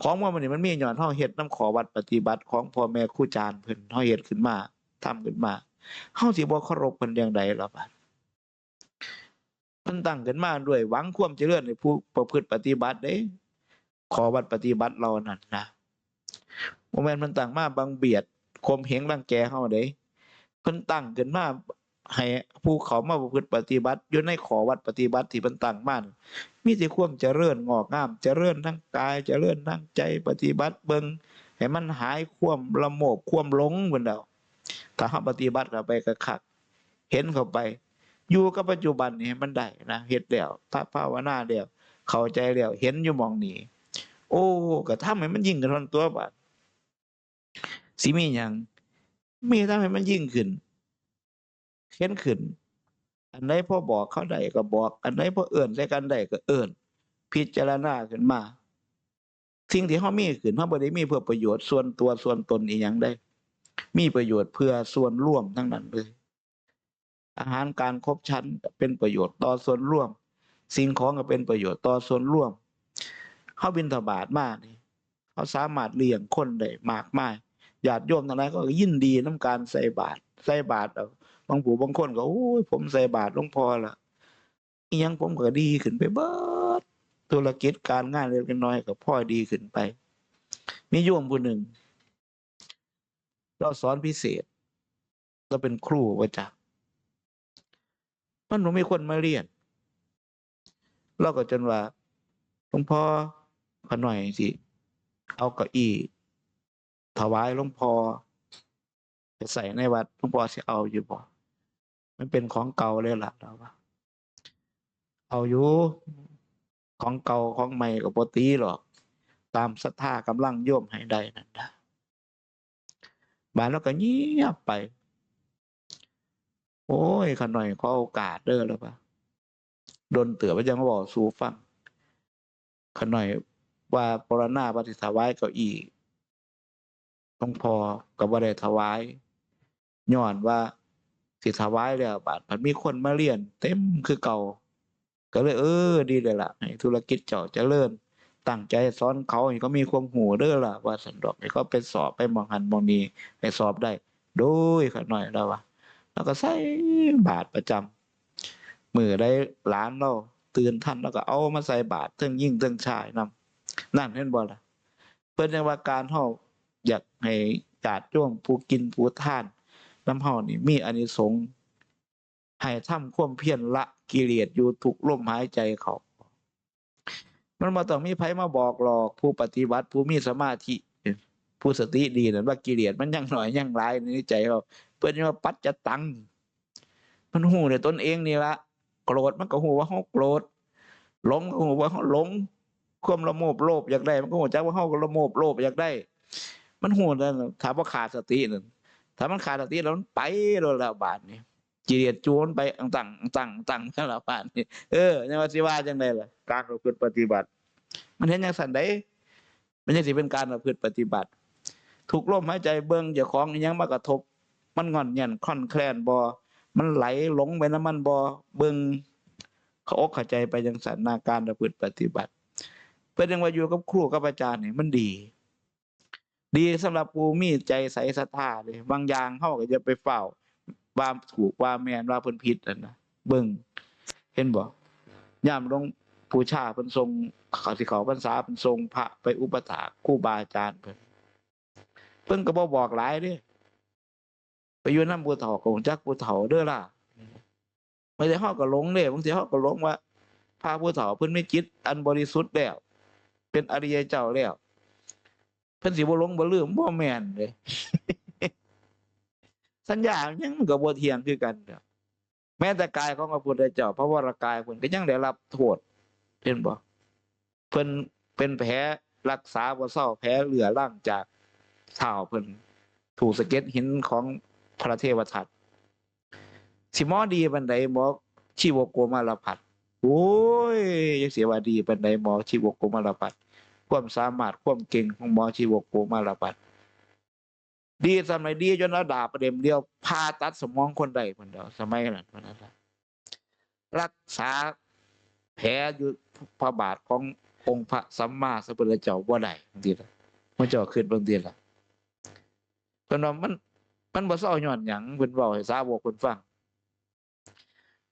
ของว่ามันนี่มันมีญ้อนเฮาเฮ็ดนำข้อวัดปฏิบัติของพ่อแม่ครูอาจารย์เพิ่นเฮาเฮ็ดขึ้นมาทำขึ้นมาเฮาสิบ่เคารพเพิ่นจั่งใดล่ะบัดเพิ่นตั้งขึ้นมาด้วยหวังความเจริญให้ผู้ประพฤติปฏิบัติเด้ข้อวัดปฏิบัติเรานั่นนะบ่แม่นเพิ่นตั้งมาบังเบียดข่มเหงรังแกเฮาเด้เพิ่นตั้งขึ้นมาให้ผู้เขามาประพฤติปฏิบัติอยู่ในข้อวัดปฏิบัติที่เพิ่นตั้งมานั่นมีแต่ความเจริญงอกงามเจริญทั้งกายเจริญทั้งใจปฏิบัติเบิ่งให้มันหายความละโมบความหลงพู้นแหล้วถ้าเฮาปฏิบัติเข้าไปคักๆเห็นเข้าไปอยู่กับปัจจุบันนี่ให้มันได้นะเฮ็ดแล้วภาวนาแล้วเข้าใจแล้วเห็นอยู่หม้องนี้โอ้ก็ทำให้มันยิ่งขึ้นเท่านั้นตัวบัดสิมีหยังมีทำให้มันยิ่งขึ้นเข็นขึ้นอันใดพอบอกเขาได้ก็บอกอันใดพอเอิ้นใส่กันได้ก็เอิ้นพิจารณาขึ้นมาสิ่งที่เฮามีขึ้นเฮาบ่ได้มีเพื่อประโยชน์ส่วนตัวส่วนตนอิหยังใดมีประโยชน์เพื่อส่วนรวมทั้งนั้นเลยอาหารการครบชั้นก็เป็นประโยชน์ต่อส่วนรวมสิ่งของก็เป็นประโยชน์ต่อส่วนรวมเฮาบิณฑบาตมานี่เฮาสามารถเลี้ยงคนได้มากมายญาติโยมทั้งหลายก็ยินดีนำการใส่บาตรใส่บาตรเอาบางผู้บางคนก็โอ้ยผมใส่บาตรหลวงพ่อล่ะอิหยังผมก็ดีขึ้นไปเบิดธุรกิจการงานเล็กน้อยก็พลอยดีขึ้นไปมีโยมผู้หนึ่งเราสอนพิเศษเราเป็นครูประจำมันบ่มีคนมาเรียนเราก็จนว่าหลวงพ่อขอหน่อยสิเอาเก้าอี้ถวายหลวงพ่อไปใส่ในวัดหลวงพ่อสิเอาอยู่บ่มันเป็นของเก่าแล้วล่ะเราว่าเอาอยู่ของเก่าของใหม่ก็บ่ตีหรอกตามศรัทธากำลังโยมให้ได้นั่นล่ะบัดเราก็เงียบไปโอ้ยขะหน่อยขอโอกาสเด้อแล้วว่าโดนเตือว่าจังมาเว้าสู่ฟังขะหน่อยว่าปรณาว่าสิถวายเก้าอี้หลวงพ่อก็บ่ได้ถวายญ้อนว่าสิถวายแล้วบัดมันมีคนมาเรียนเต็มคือเก่าก็เลยดีแล้วล่ะให้ธุรกิจเจ้าเจริญตั้งใจสอนเขาให้เขามีความรู้เด้อล่ะว่าซั่นดอกให้เขาไปสอบไปหม้องหั้นหม้องนี้ให้สอบได้โดยขะหน่อยแล้วว่าแล้วก็ใส่บาตรประจำมื้อใดหลานเราตื่นทันเราก็เอามาใส่บาตรเทิงหญิงเทิงชายนำนั่นเห็นบ่ล่ะเพิ่นจังว่าการเฮาอยากให้ญาติโยมผู้กินผู้ทานนำเฮานี่มีอานิสงส์ให้ทำความเพียรละกิเลสอยู่ทุกลมหายใจเข้ามันบ่ต้องมีไผมาบอกหรอกผู้ปฏิบัติผู้มีสมาธิผู้สติดีนั่นว่ากิเลสมันยังน้อยยังหลายในใจเขาเพิ่นว่าปัจจตังมันฮู้ด้วยตนเองนี่ล่ะโกรธมันก็ฮู้ว่าเฮาโกรธหลงก็ฮู้ว่าเฮาหลงความละโมบโลภอยากได้มันก็ฮู้จักว่าเฮาก็ละโมบโลภอยากได้มันฮู้นั่นถ้าบ่ขาดสตินั่นถ้ามันขาดสติแล้วมันไปโลดแล้วบาดนี้กิเลสจูนไปตังนั่นล่ะบาดนี้ยังว่าสิว่าจังได๋ล่ะการประพฤติปฏิบัติมันเห็นจังซั่นใดมันจังสิเป็นการประพฤติปฏิบัติทุกลมหายใจเบิ่งเจ้าของอิหยังมากระทบมันงอนแง่นคร่อนแคลนบ่มันไหลหลงไปนำมันบ่เบิ่งเข้าอกเข้าใจไปจังซั่นนะการประพฤติปฏิบัติเพิ่นจังว่าอยู่กับครูกับอาจารย์นี่มันดีสำหรับผู้มีใจใสศรัทธาเด้บางอย่างเฮาก็อย่าไปเฝ้าว่าถูกว่าแม่นว่าเพิ่นผิดนั่นน่ะเบิ่งเห็นบ่ยามหลวงปู่ชาเพิ่นทรงเขาสิเข้าพรรษาเพิ่นทรงพระไปอุปถากครูบาอาจารย์เพิ่นก็บ่บอกหลายเด้ไปอยู่นำผู้เฒ่าก็รู้จักผู้เฒ่าเด้อล่ะบางทีเฮาก็หลงเด้บางทีเฮาก็หลงว่า พระผู้เฒ่าเพิ่นมีจิตอันบริสุทธิ์แล้วเป็นอริยเจ้าแล้วเพิ่นสิบ่หลงบ่ลืมบ่แม่นเด้ สัญญายังมันก็บ่เที่ยงคือกันเด้อแม้แต่กายของพระพุทธเจ้าพระวรากายเพิ่นก็ยังได้รับโทษเห็นบ่เพิ่นเป็นแผลรักษาบ่เซาแผลเหลือรังจากเท้าเพิ่นถูกสะเก็ดหินของพระเทวทัตสิหมอดีปานใดหมอชีวโกมารพัฒน์โอ้ยยังเสียว่าดีปานใดหมอชีวโกมารพัฒน์ความสามารถความเก่งของหมอชีวโกมารพัฒน์ดีสมัยดีจนเอาดาบเล่มเดียวผ่าตัดสมองคนได้พุ่นเดียวสมัยนั้นพุ่นน่ะรักษาแผลอยู่พระบาทขององค์พระสัมมาสัมพุทธเจ้าบ่ได้จังซี่ล่ะพระเจ้าคิดเบิ่งติล่ะเพิ่นว่ามันบ่เซาย้อนหยังเพิ่นเว้าให้สาวกเพิ่นฟัง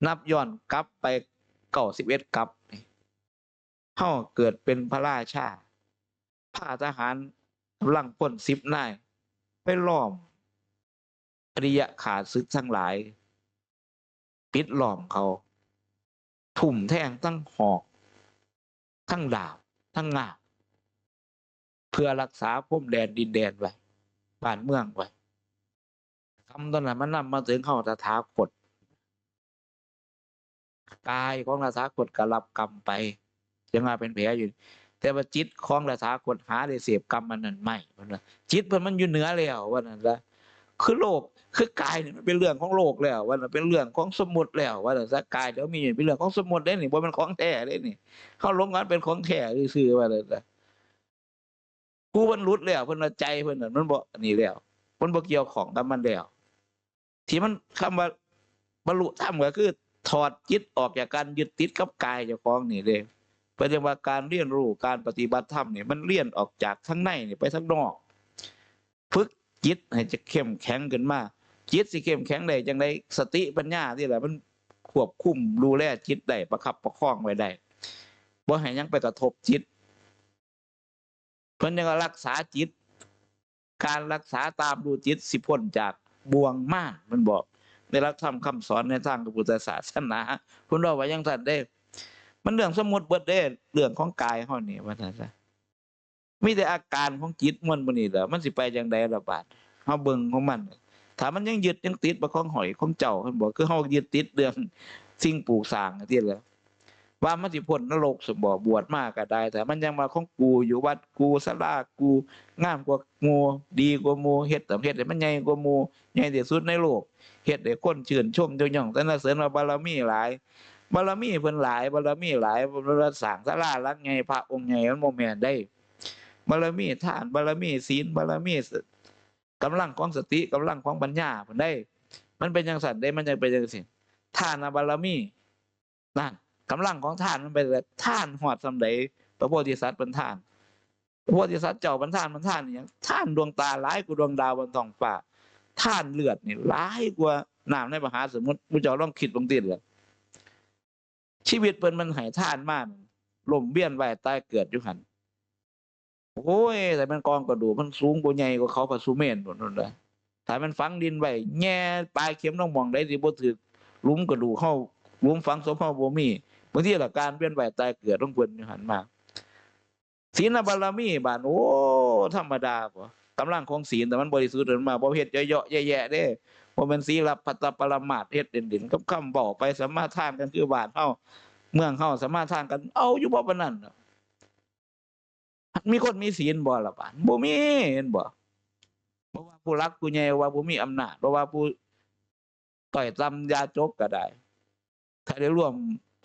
นับย้อนกลับไป91กลับนี่เฮาเกิดเป็นพระราชาพาทหารกำลังพล10นายไปล้อมอริยข้าศึกทั้งหลายปิดล้อมเขาทุ่มแทงทั้งหอกทั้งดาบทั้งงาบเพื่อรักษาพรมแดนดินแดนไว้บ้านเมืองไว้คำตอนนั้นมันนำมาถึงเฮาตถาคตกายของตถาคตก็รับกรรมไปยังมาเป็นแผลอยู่แต่ว่าจิตของตถาคตหาได้เสพกรรมมันนั่นไม่ว่านะจิตมันอยู่เหนือแล้วว่านั่นละคือโลกคือกายนี่มันเป็นเรื่องของโลกแล้วว่ามันเป็นเรื่องของสมมุติแล้วว่าซะกายเดี๋ยวมีเป็นเรื่องของสมมุติได้นี่บ่แม่นของแท้เด้นี่เฮาหลงกันเป็นของแท้ซื่อๆว่านั่นล่ะผู้บรรลุแล้วเพิ่นว่าใจเพิ่นน่ะมันบ่อันนี้แล้วมันบ่เกี่ยวข้องกับมันแล้วที่มันคำว่าบรรลุธรรมก็คือถอดจิตออกจากการยึดติดกับกายเจ้าของนี่เด้แปลว่าการเรียนรู้การปฏิบัติธรรมนี่มันเรียนออกจากข้างในนี่ไปข้างนอกฝึกจิตให้จะเข้มแข็งขึ้นมาจิตสิเข้มแข็งได้จังได๋สติปัญญานี่แหละมันควบคุมดูแลจิตได้ประคับประคองไว้ได้บ่ให้หยังไปกระทบจิตเพิ่นยังรักษาจิตการรักษาตามดูจิตสิพ้นจากบ่วงมารมันบอกในหลักธรรมคำสอนในทางพระพุทธศาสนาเพิ่นว่าจังซั่นเด้มันเรื่องสมมุติเบิดเด้เรื่องของกายเฮานี่ว่าซั่นซะมีแต่อาการของจิตมันบ่นี่แหละมันสิไปจังได๋ล่ะบาดเฮาเบิ่งของมันถ้ามันยังยึดยังติดบ่ของหอยของเจ้าเพิ่นบอกคือเฮายึดติดเรื่องสิ่งปลูกสร้างจังซี่แหละว่ามันสิพ้นนรกสิบ่บวชมาก็ได้แต่มันยังมาของกูอยู่วัดกูศาลากูงามกว่าหมู่ดีกว่าหมู่เฮ็ดให้มันใหญ่กว่าหมู่ใหญ่ที่สุดในโลกเฮ็ดให้คนชื่นชมยกย่องสรรเสริญว่าบารมีหลายบารมีเพิ่นหลายบารมีหลายเพิ่นสร้างศาลาหลังใหญ่พระองค์ใหญ่มันบ่แม่นได้บารมีทานบารมีศีลบารมีกำลังของสติกำลังของปัญญาเพิ่นได้มันเป็นจังซั่นเด้มันจังเป็นจังซี่ทานบารมีนั่นกำลังของทานมันเป็นทานฮอดส่ำใดพระโพธิสัตว์เพิ่นทานพระโพธิสัตว์เจ้าเพิ่นทานอีหยังทานดวงตาหลายกว่าดวงดาวบนท้องฟ้าทานเลือดนี่หลายกว่าน้ำในมหาสมุทรผู้เจ้าลองคิดเบิ่งติล่ะชีวิตเพิ่นมันให้ทานมาล้มเวียนว่ายตายเกิดอยู่หั่นโอ้ยแต่มันกองกระดูกมันสูงกว่าใหญ่กว่าเขาพระสุเมรุนั่นล่ะถ้ามันฝังดินไว้แง่ปลายเข็มลงหม้องใดสิบ่ถึกหลุมกระดูกเฮาหลุมฝังศพเฮาบ่มีบางทีล่ะการเวียนว่ายตายเกิดของเพิ่นอยู่หั่นมาศีลบารมีบาดโอ้ธรรมดาบ่กำลังของศีลแต่มันบริสุทธิ์ขึ้นมาบ่เฮ็ดเยาะๆแย่ๆเด้บ่แม่นศีลพัตตปรมาสเฮ็ดเด่นๆกับคำเว้าไปสมาทานกันคือบ้านเฮาเมืองเฮาสมาทานกันเอาอยู่บ่ปานนั้นมีคนมีศีลบ่ล่ะบาดบ่มีเห็นบ่บ่ว่าผู้หลักผู้ใหญ่ว่าบ่มีอำนาจบ่ว่าผู้ต้อยต่ำยาจกก็ได้ถ้าได้ร่วม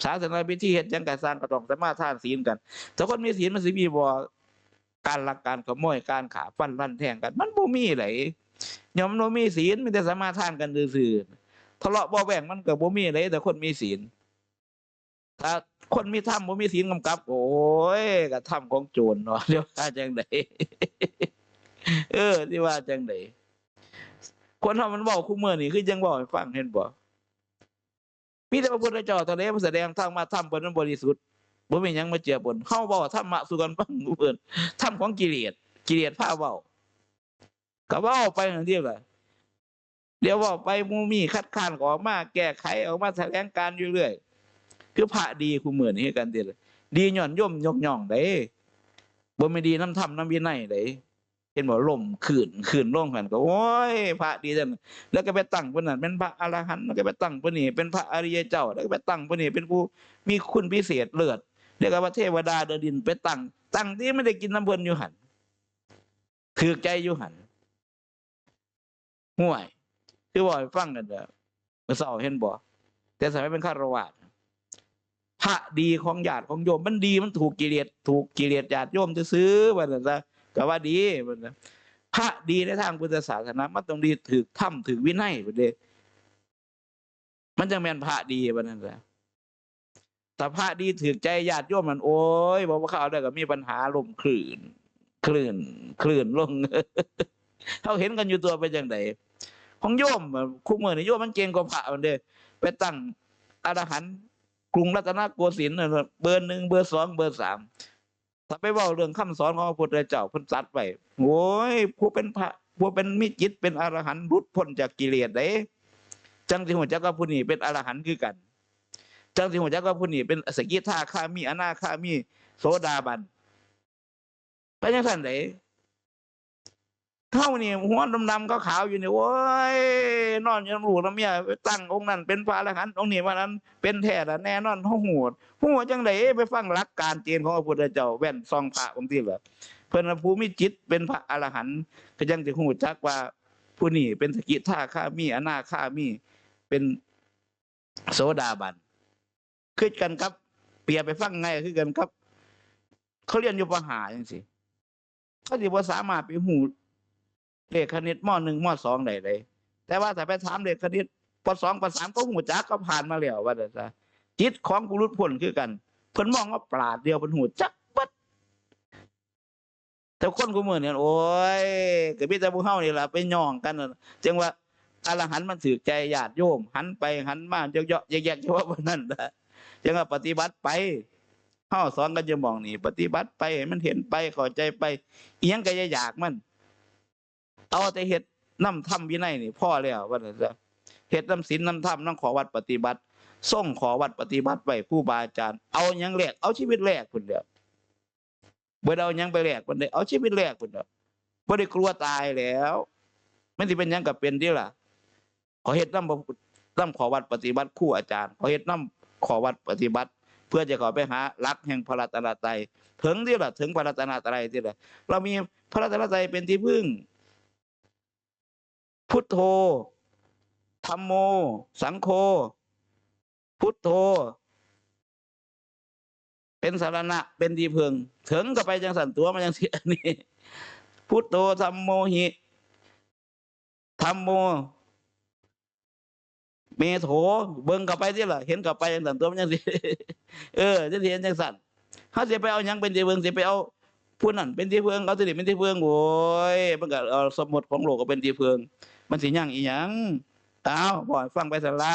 ศาสนาพิธีเฮ็ดหยังก็สร้างก็ต้องสมาทานศีลกันถ้าคนมีศีลมันสิมีบ่การลักการขโมยการฆ่าฟันรันแทงกันมันบ่มีไดย่อมบ่มีศีลมีแต่สมาทานกันซื่อๆทะเลาะเบาะแว้งมันก็บ่มีไดแต่คนมีศีลถ้าคนมีธรรมบ่มีศีลกำกับโอ้ยก็ธรรมของโจรเนาะเดี๋ยวว่าจังได๋สิว่าจังได๋คนเฮามันเว้าคุมื้อนี้คือจังเว้าให้ฟังเห็นบ่มีแต่พระพุทธเจ้าเท่านั้นมาแสดงธรรมะธรรมเพิ่นมันบริสุทธิ์บ่มีหยังมาเจือปนเฮาเว้าธรรมะสู่กันฟังเพิ่นธรรมของกิเลสพาเว้าก็เว้าไปจังซี่ล่ะเดี๋ยวเว้าไปบ่มีคัดค้านก็ออกมาแก้ไขออกมาแถลงการอยู่เรื่อย คือพระดีคู่มื้อนี้คือกันติล่ะดีย้อนโยมยกย่องเด้บ่แม่นดีนำธรรมนำวินัยเด้เห็นบ่ล่มขึ้นลงหั่นก็โอ๊ยพระดีจังแล้วก็ไปตั้งเพิ่นนั่นเป็นพระอรหันต์แล้วก็ไปตั้งเพิ่นนี่เป็นพระอริยเจ้าแล้วก็ไปตั้งเพิ่นนี่เป็นผู้มีคุณพิเศษเลิศเรียกว่าเทวดาเดินดินไปตั้งที่ไม่ได้กินน้ำเพิ่นอยู่หั่นถูกใจอยู่หั่นห่วยคือเว้าให้ฟังนั่นเด้อมื้อเช้าเห็นบ่แต่สมัยเป็นฆราวาสพระดีของญาติของโยมมันดีมันถูกกิเลสญาติโยมซื่อๆว่าซั่นซะก็ว่าดีว่าซั่นพระดีในทางพุทธศาสนามันต้องดีถูกธรรมถูกวินัยพุ่นเด้มันจังแม่นพระดีว่านั่นแหละถ้าพระดีถูกใจญาติโยมมันโอ๊ยบ่เข้าได้ก็มีปัญหาลมคลื่นลง เฮาเห็นกันอยู่ตัวเป็นจังไดของโยมคุมื้อนี้โยมมันเก่งกว่าพระมันเด้ไปตั้งอรหันต์กรุงรัตนโกสินทร์นั่นน่ะเบอร์1เบอร์2เบอร์3ถ้าไปเว้าเรื่องคำสอนของพระพุทธเจ้าเพิ่นตรัสไว้โอ้ยผู้เป็นพระผู้เป็นมีจิตเป็นอรหันต์หลุดพ้นจากกิเลสเด้จังสิฮู้จักว่าผู้นี้เป็นอรหันต์คือกันจังสิฮู้จักว่าผู้นี้เป็นสกิทาคามีอนาคามีโสดาบันไปจังซั่นไดเฮานี่หัวดำๆขาวๆอยู่นี่โอ๊ยนอนอยู่นำลูกนำเมียไปตั้งองค์นั้นเป็นพระอรหันต์องค์นี้ว่านั้นเป็นแท้ล่ะแน่นอนเฮาฮู้จังได๋ไปฟังหลักการเกณฑ์ของพระพุทธเจ้าแว่นส่องพระบางทีล่ะเพิ่นว่าผู้มีจิตเป็นพระอรหันต์ก็จังสิฮู้จักว่าผู้นี้เป็นสกิทาคามีอนาคามีเป็นโสดาบันคือกันครับเปรียบไปฟังไงคือกันครับเขาเรียนอยู่ปห้าจังซี่เขาสิบ่สามารถไปฮู้เลขคณิตม.1 ม.2 ได้เลยแต่ว่าถ้าไปถามเลขคณิตป.2 ป.3ก็ฮู้จักก็ผ่านมาแล้วว่าซั่นซะจิตของผู้หลุดพ้นคือกันเพิ่นมองว่าปราดเดียวเพิ่นฮู้จักเบิดแต่คนคุมื้อนี้โอ๊ยก็มีแต่พวกเฮานี่ล่ะไปย่องกันนั่นจังว่าอรหันต์มันถูกใจญาติโยมหันไปหันมาเยาะๆแยกๆเฉพาะว่านั้นล่ะจังว่าปฏิบัติไปเฮาสอนกันอยู่หม้องนี้ปฏิบัติไปให้มันเห็นไปเข้าใจไปอิหยังก็อย่าอยากมันเอาแต่เฮ็ดนำธรรมวินัยนี่พอแล้วว่าซั่นซะเฮ็ดนำศีลนำธรรมนำขอวัดปฏิบัติส่งขอวัดปฏิบัติไว้ครูบาอาจารย์เอาหยังแลกเอาชีวิตแลกพุ่นเด้อบ่ได้เอาหยังไปแลกพุ่นเด้อเอาชีวิตแลกพุ่นเด้อบ่ได้กลัวตายแล้วมันสิเป็นหยังก็เป็นติล่ะขอเฮ็ดนำขอวัดปฏิบัติครูอาจารย์ขอเฮ็ดนำขอวัดปฏิบัติเพื่อจะเข้าไปหาหลักแห่งพระรัตนตรัยถึงติล่ะถึงพระรัตนตรัยติล่ะเรามีพระรัตนตรัยเป็นที่พึ่งพุทโธธัมโมสังโฆพุทโธเป็นสรณะเป็นที่พึ่งถึงก็ไปจังซั่นตัวมันจังสิอันนี้พุทโธธัมโมหิธัมโมเมโถเบิ่งเข้าไปติล่ะเห็นเข้าไปจังซั่นตัวมันจังสิจังสิเห็นจังซั่นเฮาสิไปเอาหยังเป็นที่พึ่งสิไปเอาผู้นั้นเป็นที่พึ่งเอาตัวนี้เป็นที่พึ่งโอ้ยมันก็เอาสมมุติของโลกก็เป็นที่พึ่งมันสิยังอีหยังอ้าวบ่ให้ฟังไปซั่นละ